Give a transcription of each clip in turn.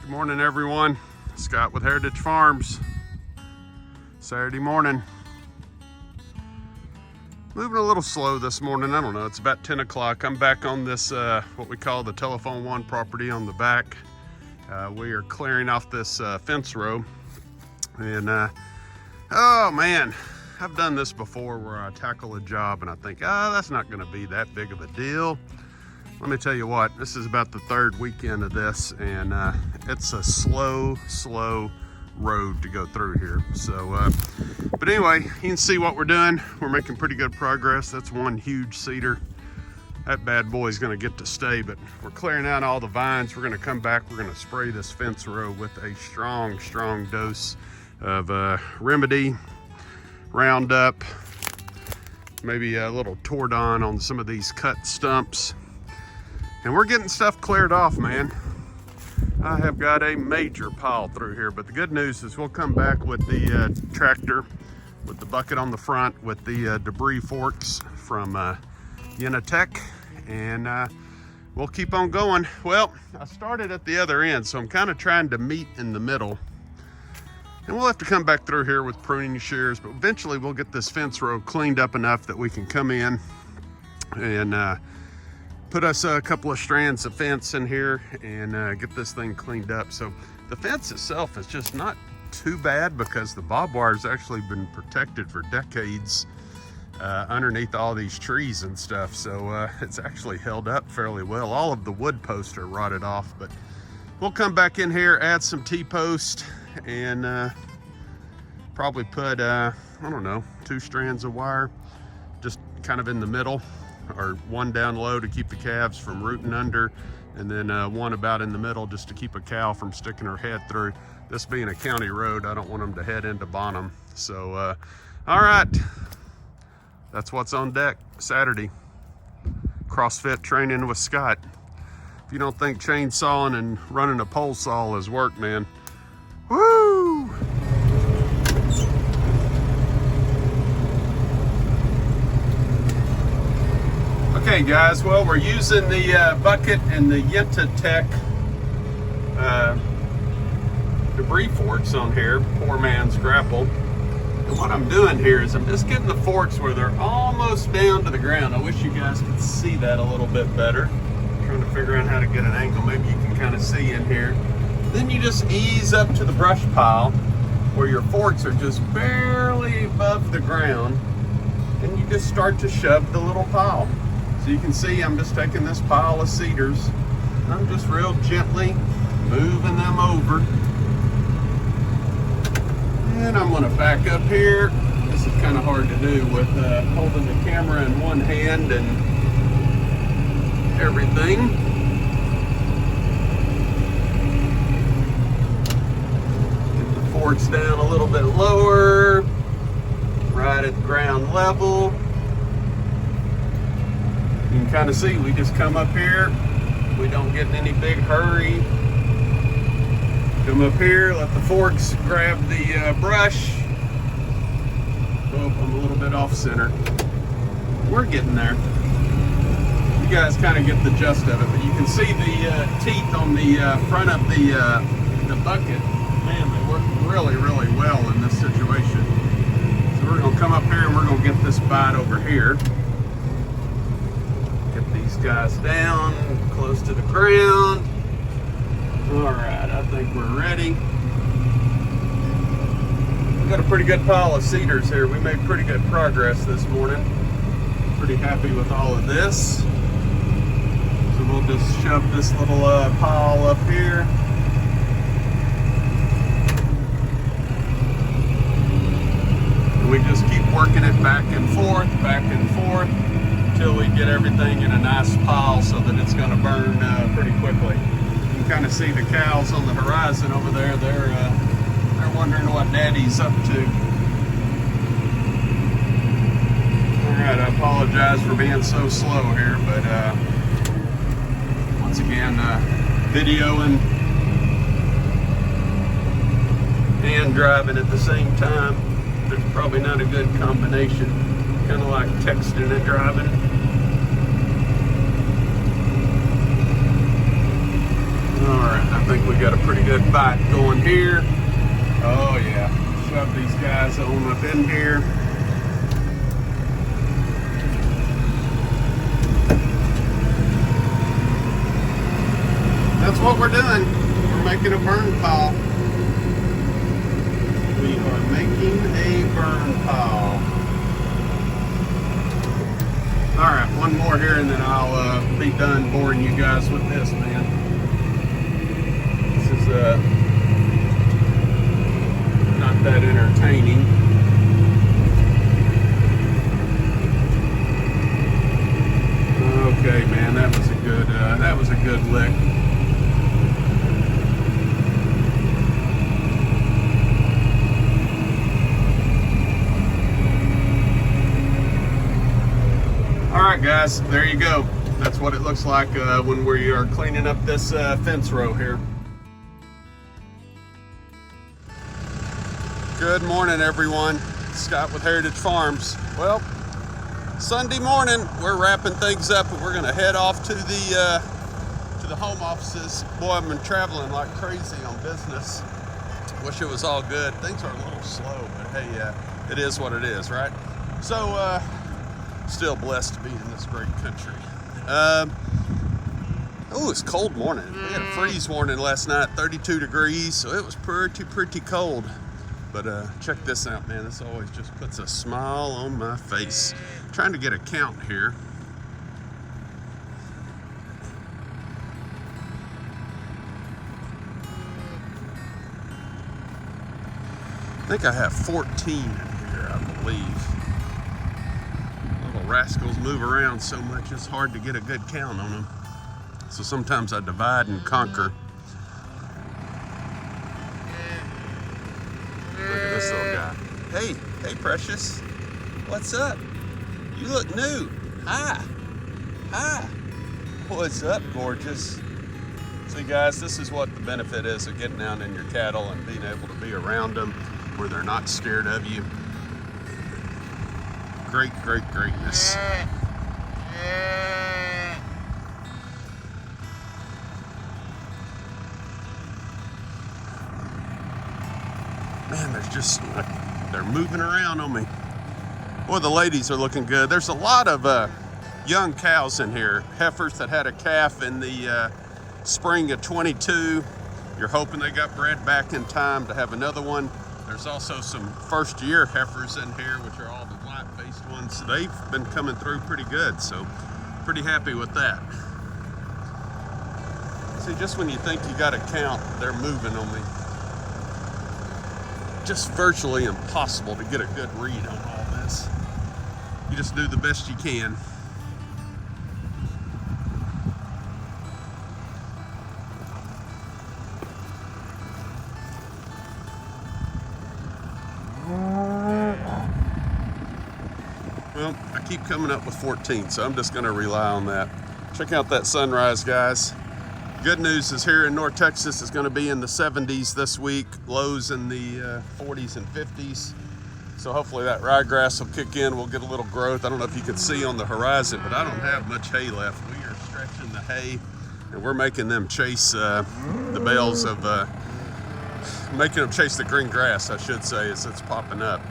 Good morning, everyone. Scott with Heritage Farms. Saturday morning. Moving a little slow this morning. I don't know, it's about 10 o'clock. I'm back on this, what we call the Telephone One property on the back. We are clearing off this fence row. And, oh man, I've done this before where I tackle a job and I think, that's not gonna be that big of a deal. Let me tell you what, this is about the third weekend of this, and it's a slow road to go through here. So, but anyway, you can see what we're doing. We're making pretty good progress. That's one huge cedar. That bad boy's gonna get to stay, but we're clearing out all the vines. We're gonna come back, we're gonna spray this fence row with a strong dose of Remedy, Roundup, maybe a little Tordon on some of these cut stumps. And we're getting stuff cleared off, man. I have got a major pile through here, but the good news is we'll come back with the tractor, with the bucket on the front, with the debris forks from Unitech, and we'll keep on going. Well, I started at the other end, so I'm kind of trying to meet in the middle. And we'll have to come back through here with pruning shears, but eventually we'll get this fence row cleaned up enough that we can come in and put us a couple of strands of fence in here and get this thing cleaned up. So the fence itself is just not too bad because the barbed wire's actually been protected for decades underneath all these trees and stuff. So it's actually held up fairly well. All of the wood posts are rotted off, but we'll come back in here, add some T-post, and probably put, I don't know, 2 strands of wire just kind of in the middle, or one down low to keep the calves from rooting under, and then one about in the middle just to keep a cow from sticking her head through. This being a county road, I don't want them to head into Bonham. So, all right, that's what's on deck Saturday. CrossFit training with Scott. If you don't think chainsawing and running a pole saw is work, man, woo! Okay guys, well, we're using the bucket and the Unitech debris forks on here, poor man's grapple. And what I'm doing here is I'm just getting the forks where they're almost down to the ground. I wish you guys could see that a little bit better. I'm trying to figure out how to get an angle. Maybe you can kind of see in here. Then you just ease up to the brush pile where your forks are just barely above the ground, and you just start to shove the little pile. So you can see I'm just taking this pile of cedars, and I'm just real gently moving them over. And I'm gonna back up here. This is kind of hard to do with holding the camera in one hand and everything. Get the forks down a little bit lower, right at ground level. You can kind of see we just come up here. We don't get in any big hurry. Come up here, let the forks grab the brush. Oh, I'm a little bit off center. We're getting there. You guys kind of get the gist of it, but you can see the teeth on the front of the bucket. Man, they work really well in this situation. So we're gonna come up here and we're gonna get this bite over here. Guys down close to the ground. All right, I think we're ready. We've got a pretty good pile of cedars here. We made pretty good progress this morning. Pretty happy with all of this. So we'll just shove this little pile up here. And we just keep working it back and forth, until we get everything in a nice pile so that it's going to burn pretty quickly. You can kind of see the cows on the horizon over there. They're wondering what Daddy's up to. All right, I apologize for being so slow here, but once again, videoing and driving at the same time. There's probably not a good combination. Kind of like texting and driving. All right, I think we got a pretty good good fight going here. Oh yeah, shove these guys on up in here. That's what we're doing. We're making a burn pile. We are making a burn pile. All right, one more here and then I'll be done boring you guys with this, man. This is not that entertaining. Okay, man, that was a good lick. Alright guys, there you go. That's what it looks like when we are cleaning up this fence row here. Good morning everyone. Scott with Heritage Farms. Well, Sunday morning we're wrapping things up and we're going to head off to the home offices. Boy, I've been traveling like crazy on business. Wish it was all good. Things are a little slow, but hey, it is what it is, right? So, still blessed to be in this great country. Oh, it's cold morning. We had a freeze warning last night, 32 degrees, so it was pretty cold. But check this out, man. This always just puts a smile on my face. I'm trying to get a count here. I think I have 14 in here, I believe. Rascals move around so much it's hard to get a good count on them, so sometimes I divide and conquer. Look at this little guy. Hey Precious, what's up? You look new. Hi. What's up, gorgeous? See guys, this is what the benefit is of getting out in your cattle and being able to be around them where they're not scared of you. Greatness. Man, there's just like, they're moving around on me. Boy, the ladies are looking good. There's a lot of young cows in here, heifers that had a calf in the spring of 22. You're hoping they got bred back in time to have another one. There's also some first year heifers in here, which are all the white-faced ones. They've been coming through pretty good, so pretty happy with that. See, just when you think you got a count, they're moving on me. Just virtually impossible to get a good read on all this. You just do the best you can. Well, I keep coming up with 14, so I'm just going to rely on that. Check out that sunrise, guys. Good news is here in North Texas, it's going to be in the 70s this week, lows in the 40s and 50s. So hopefully that ryegrass will kick in. We'll get a little growth. I don't know if you can see on the horizon, but I don't have much hay left. We are stretching the hay, and we're making them chase the bales of, making them chase the green grass, I should say, as it's popping up.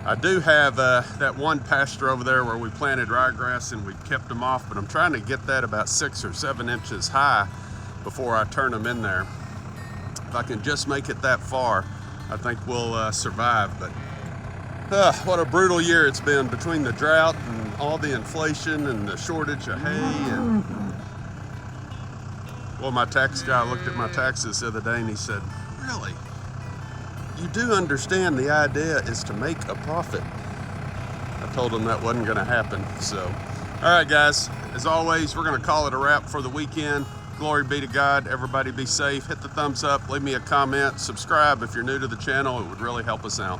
I do have that one pasture over there where we planted ryegrass and we kept them off, but I'm trying to get that about 6 or 7 inches high before I turn them in there. If I can just make it that far, I think we'll survive. But what a brutal year it's been between the drought and all the inflation and the shortage of hay. And well, my tax guy looked at my taxes the other day and he said, "Really? You do understand the idea is to make a profit?" I told him that wasn't going to happen. So, all right, guys, as always, we're going to call it a wrap for the weekend. Glory be to God. Everybody be safe. Hit the thumbs up. Leave me a comment. Subscribe if you're new to the channel. It would really help us out.